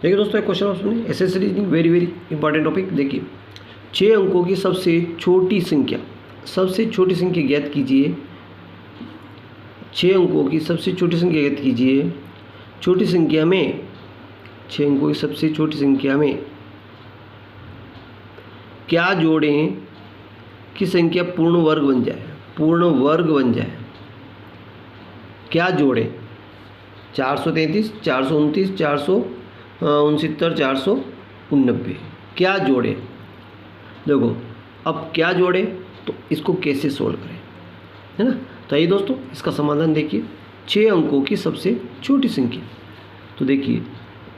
देखिए दोस्तों, एक क्वेश्चन आप सुनिए, SSC reasoning, very very important topic. देखिए, 6 अंकों की सबसे छोटी संख्या ज्ञात कीजिए। 6 अंकों की सबसे छोटी संख्या ज्ञात कीजिए। छोटी संख्या में 6 अंकों की सबसे छोटी संख्या में क्या जोड़ें कि संख्या पूर्ण वर्ग बन जाए? क्या जोड़ें? 433, 429, 469, 489, क्या जोड़ें? देखो, अब क्या जोड़ें तो इसको कैसे सोल्व करें, है ना। तो आइए दोस्तों, इसका समाधान देखिए। 6 अंकों की सबसे छोटी संख्या, तो देखिए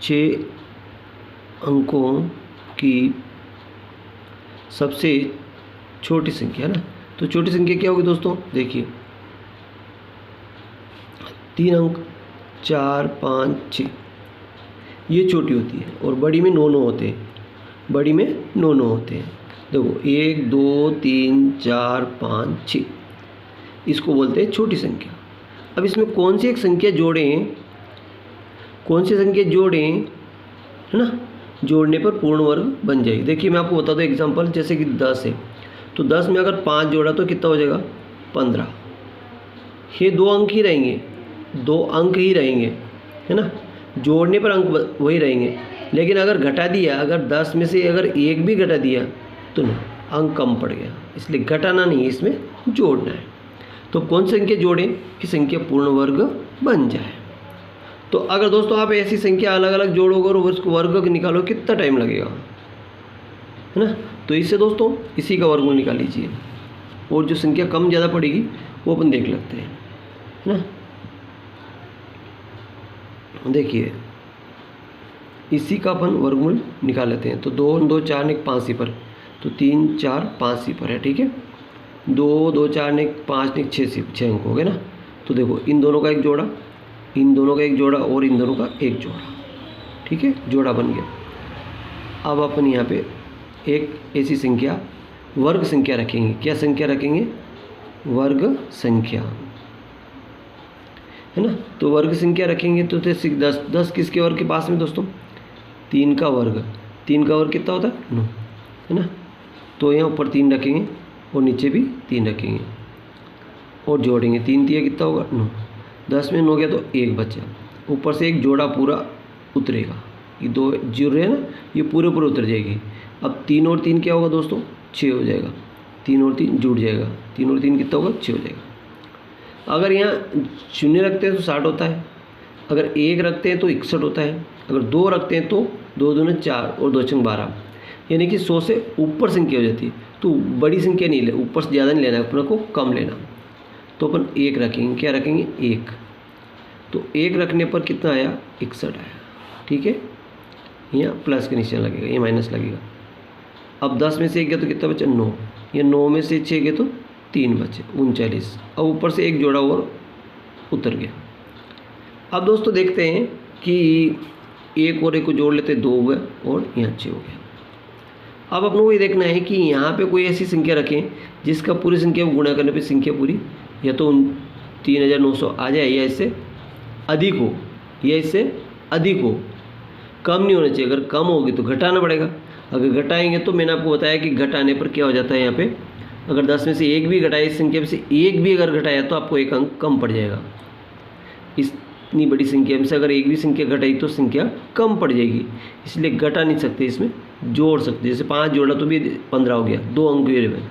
6 अंकों की सबसे छोटी संख्या, है ना। तो छोटी संख्या क्या होगी दोस्तों? देखिए 3 अंक, 4, 5, 6, ये छोटी होती है और बड़ी में 9 होते हैं। देखो 1, 2, 3, 4, 5, 6, इसको बोलते हैं छोटी संख्या। अब इसमें कौन सी संख्या जोड़ें, है ना, जोड़ने पर पूर्ण वर्ग बन जाएगी। देखिए मैं आपको बता दूं एग्जांपल, जैसे कि 10 है, तो 10 में अगर 5 जोड़ा तो कितना हो जाएगा? 15। ये 2 अंक ही रहेंगे, है ना। जोड़ने पर अंक वही रहेंगे, लेकिन अगर घटा दिया, अगर 10 में से अगर 1 भी घटा दिया तो नहीं, अंक कम पड़ गया। इसलिए घटाना नहीं है, इसमें जोड़ना है। तो कौन सी संख्या जोड़ें कि संख्या पूर्ण वर्ग बन जाए? तो अगर दोस्तों आप ऐसी संख्या अलग अलग जोड़ोगे और उसको वर्ग निकालो, कितना टाइम लगेगा, है ना। तो इससे दोस्तों इसी का वर्गमूल निकाल लीजिए, और जो संख्या कम ज़्यादा पड़ेगी वो अपन देख लेते हैं, है ना। देखिए इसी का अपन वर्गमूल निकाल लेते हैं। तो 2, 2, 4 ने 5 सिफर, तो 3, 4, 5 सिफर है, ठीक है। 2, 2, 4 ने 5 ने 6 अंक हो गए ना। तो देखो इन दोनों का एक जोड़ा, और इन दोनों का एक जोड़ा, ठीक है, जोड़ा बन गया। अब अपन यहाँ पे एक ऐसी संख्या, वर्ग संख्या रखेंगे। क्या संख्या रखेंगे? वर्ग संख्या, है ना। तो वर्ग संख्या रखेंगे तो 10 किसके वर्ग के पास में दोस्तों? 3 का वर्ग कितना होता है? 9, है ना। तो यहाँ ऊपर 3 रखेंगे और नीचे भी 3 रखेंगे और जोड़ेंगे। 3 तिया कितना होगा? 9। 10 में 9 गया तो 1 बचा, ऊपर से एक जोड़ा पूरा उतरेगा। ये 2 जुड़ रहे हैं ना, ये पूरे उतर जाएगी। अब 3 और 3 क्या होगा दोस्तों? 6 हो जाएगा। 3 और 3 जुड़ जाएगा, 3 और 3 कितना होगा? 6 हो जाएगा। अगर यहाँ 0 रखते हैं तो 60 होता है, अगर 1 रखते हैं तो 61 होता है, अगर 2 रखते हैं तो 2 दूनी 4 और 2 छंग 12, यानी कि 100 से ऊपर संख्या हो जाती है। तो बड़ी संख्या नहीं ले, ऊपर से ज़्यादा नहीं लेना है, अपने को कम लेना। तो अपन 1 रखेंगे। क्या रखेंगे? 1। तो 1 रखने पर कितना आया? 61 आया, ठीक है। यहाँ प्लस के निशान लगेगा, ये माइनस लगेगा। अब 10 में से 1 गया तो कितना बचा? 9। ये 9 में से 6 गया तो 3 बचे, 39। अब ऊपर से एक जोड़ा और उतर गया। अब दोस्तों देखते हैं कि 1 और 1 को जोड़ लेते, 2 हुए और यहाँ 6 हो गया। अब अपन को ये देखना है कि यहाँ पे कोई ऐसी संख्या रखें जिसका पूरी संख्या को गुणा करने पे संख्या पूरी या तो 3900 आ जाए, या इससे अधिक हो, कम नहीं होना चाहिए। अगर कम होगी तो घटाना पड़ेगा। अगर घटाएंगे तो मैंने आपको बताया कि घटाने पर क्या हो जाता है, यहाँ पे अगर 10 में से 1 भी घटाए, इस संख्या में से 1 भी अगर घटाया तो आपको 1 अंक कम पड़ जाएगा। इतनी बड़ी संख्या में से अगर 1 भी संख्या घटाई तो संख्या कम पड़ जाएगी, इसलिए घटा नहीं सकते, इसमें जोड़ सकते। जैसे 5 जोड़ा तो भी 15 हो गया, 2 अंक ही रहे।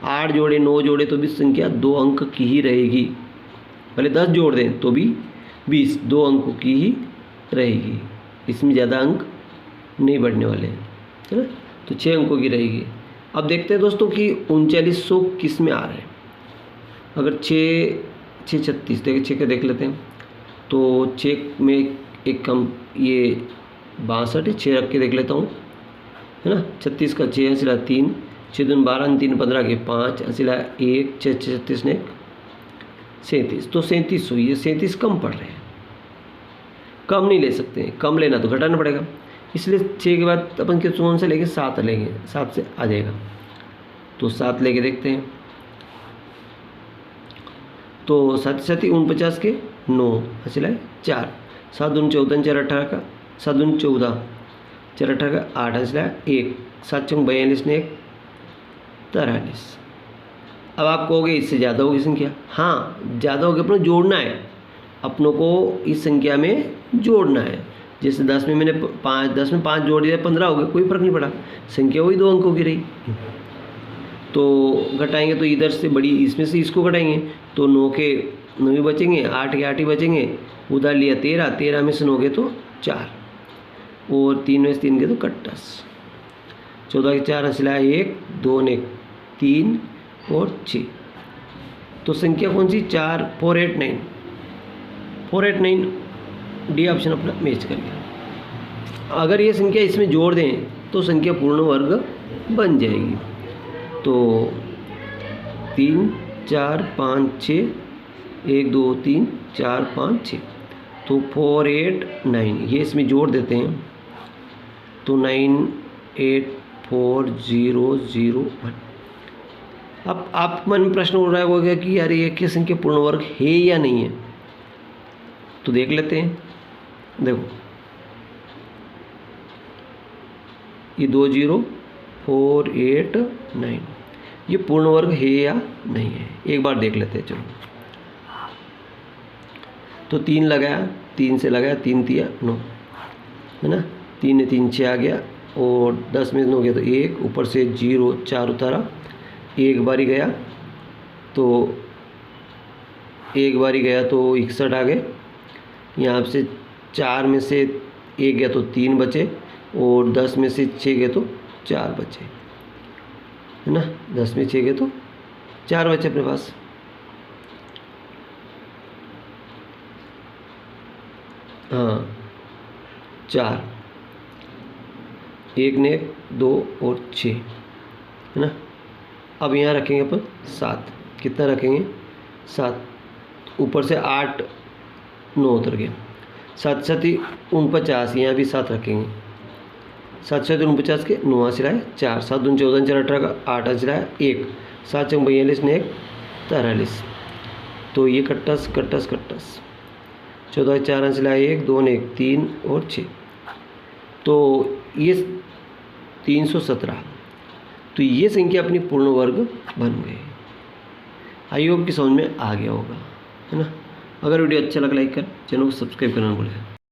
8 जोड़े, 9 जोड़े तो भी संख्या 2 अंक की ही रहेगी। भले 10 जोड़ दें तो भी 20, 2 अंकों की ही रहेगी, इसमें ज़्यादा अंक नहीं बढ़ने वाले हैं, है ना। तो 6 अंकों की रहेगी। अब देखते हैं दोस्तों कि 3900 किस में आ रहा है। अगर 6, 36 देखिए, 6 का देख लेते हैं। तो 6 में एक कम, ये 62 है, 6 रख के देख लेता हूँ, है ना। 36 का 6 हंसिला 3, 6 दूनी 12, 3 15 के 5 हंसिला 1, 6 36 ने 37, तो 3700। ये 37 कम पड़ रहे हैं, कम नहीं ले सकते हैं, कम लेना तो घटाना पड़ेगा। इसलिए 6 के बाद अपन के कौन से लेंगे? 7 लेंगे, 7 से आ जाएगा। तो 7 लेके देखते हैं। तो 7 7 49 के 9 हंसिला 4, 7 दूनी 14, 4 18 का 7 दूनी 14, 4 अठारह 8 अंश लाया 1, 7 चौक 42 ने 1 43। अब आप कहोगे इससे ज़्यादा होगी संख्या। हाँ, ज़्यादा होगी, अपने जोड़ना है, अपनों को इस संख्या में जोड़ना है। जैसे 10 में मैंने 5 जोड़ दिया 15 हो गया, कोई फ़र्क नहीं पड़ा, संख्या वही 2 अंकों की रही। तो घटाएंगे तो इधर से बड़ी, इसमें से इसको घटाएंगे तो 9 के 9 ही बचेंगे, 8 के 8 ही बचेंगे। उधर लिया 13, 13 में से 9 गए तो 4 और 3 में से 3 गए तो 28। 14 के 4 अंश लाया 1, 2 ने 3 और 6। तो संख्या कौन सी? 4 489 489 डी ऑप्शन अपना मैच कर गया। अगर ये संख्या इसमें जोड़ दें तो संख्या पूर्ण वर्ग बन जाएगी। तो 3 4 5 6 1 2 3 4 5 6 तो 489 ये इसमें जोड़ देते हैं तो 984001। अब आप मन में प्रश्न उठ रहा होगा कि यार ये क्या संख्या पूर्ण वर्ग है या नहीं है, तो देख लेते हैं। देखो ये 20489 ये पूर्ण वर्ग है या नहीं है, एक बार देख लेते हैं। चलो तो 3 लगाया, 3 से लगाया, 3 तिया 9 है ना, 3 ने 3 6 आ गया और 10 में 9 गया तो 1, ऊपर से 0 4 उतारा, एक बारी गया तो 61 आ गए। यहाँ से 4 में से 1 गया तो 3 बचे और 10 में से 6 गए तो 4 बचे, है ना। 10 में 6 गए तो 4 बचे अपने पास। हाँ 4, 1 ने 2 और 6, है ना। अब यहाँ रखेंगे अपन 7, कितना रखेंगे 7, ऊपर से 8 9 उतर गया, 7 7 49, यहाँ भी 7 रखेंगे, 7 7 49 के 9 सिलाए 4, 7 दून 14 4 18 का 8 सिलाया 1, 7 चौक 42 ने 1 43। तो ये कट्टस 14 4 सिलाया 1, 2 ने 1 3 और 6, तो ये 317। तो ये संख्या अपनी पूर्ण वर्ग बन गई। आई होप कि समझ में आ गया होगा, है ना। अगर वीडियो अच्छा लगा लाइक कर, चैनल को सब्सक्राइब करना ना भूलें।